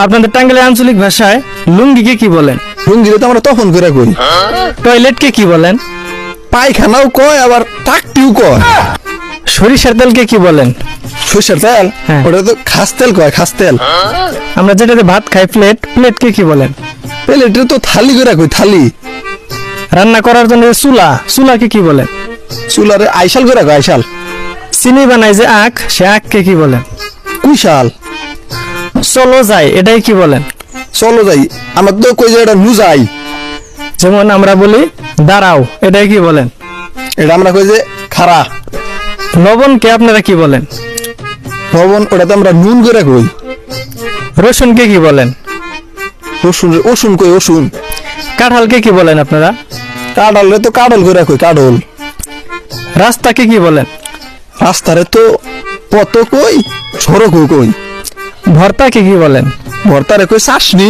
আপনাদের টাঙ্গাইলের আঞ্চলিক ভাষায় লুঙ্গিকে কি বলেন? লুঙ্গিরে তো আমরা তখন করে কই। টয়লেটকে কি বলেন? পায়খানাও কয় আবার টাকটিও কয়। সরিষার তেলকে কি বলেন? সরষের তেল হ্যাঁ। ওটা তো খাস তেল কয়, খাস তেল। আমরা যেটাতে ভাত খাই প্লেটকে কি বলেন? প্লেটে তো থালি করে কই, থালি। রান্না করার জন্য যে চুলাকে কি বলেন? চুলারে আইসাল করে কয়, আইসাল। চিনি বানাই যে আখ, সে আখকে কি বলেন? কুইশাল। চলো যাই, এটাই কি বলেন? চলো যাই, আমার তো কই যে এটা লুজাই। যেমন আমরা বলি দাঁড়াও, এটাই কি বলেন? এটা আমরা কই যে খারা। লবণকে আপনারা কি বলেন? লবণ ওটা তো আমরা নুন করে কই। রসুনকে কি বলেন? রসুন, রসুন কই, রসুন। কাঁঠালকে কি বলেন আপনারা? কাডল তো কাডল করে কই, কাডল। রাস্তাকে কি বলেন? রাস্তারে তো পত কই, সড়কও কই। ভর্তাকে কি বলেন? ভর্তারে কই চাশনি।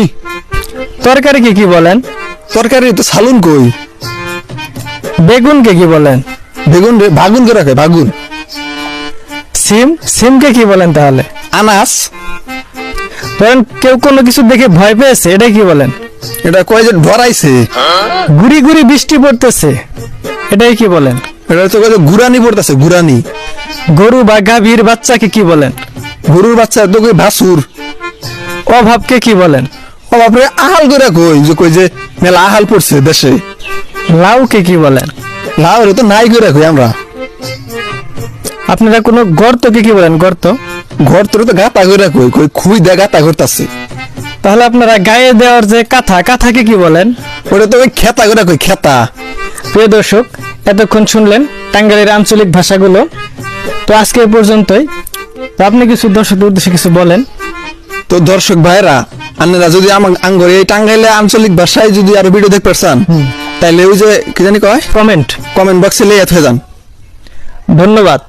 তরকারিকে কি বলেন? তরকারি তো সালুন কই। বেগুনকে কি বলেন? বেগুন রে ভাগুন করে কই, ভাগুন। সিমকে কি বলেন তাহলে? আনাস। ধরেন কেউ কোনো কিছু দেখে ভয় পেয়েছে, এটা কি বলেন? এটা কয় যে ভরাইছে। গুড়ি গুড়ি বৃষ্টি পড়তেছে, এটাই কি বলেন? এটা তো কয় যে গুরানি পড়তেছে, গুরানি। গরু বা গাভীর বাচ্চাকে কি বলেন? গরুর বাচ্চা তো কই ভাসুর। অভাবকে কি বলেন? ও বাপরে আহাল করে কই, যে কই যে মেলা আহাল পড়ছে দেশে। লাউকে কি বলেন? লাউ রে তো নাই করে কই আমরা। আপনারা কোনো গর্তকে কি বলেন? গর্ত। ঘর তোর তো গাতা করে কই, কই খুই দে গাতা করতেছে। তাহলে আপনারা গায়ে দেওয়ার যে কাঁথাকে কি বলেন? ওটা তো ওই খেতা করে কই, খেতা। প্রিয় দর্শক, এতক্ষণ শুনলেন টাঙ্গাইলের আঞ্চলিক ভাষাগুলো। তো আজকে এই পর্যন্তই। তো আপনি কিছু দর্শকদের উদ্দেশ্যে কিছু বলেন। তো দর্শক ভাইরা, আপনারা যদি আমার আঙ্গরে এই টাঙ্গাইলে আঞ্চলিক ভাষায় যদি আরো ভিডিও দেখতে পারছেন, তাইলে ওই যে কি জানি কয়, কমেন্ট। কমেন্ট বক্সে লেয়াত হয়ে যান। ধন্যবাদ।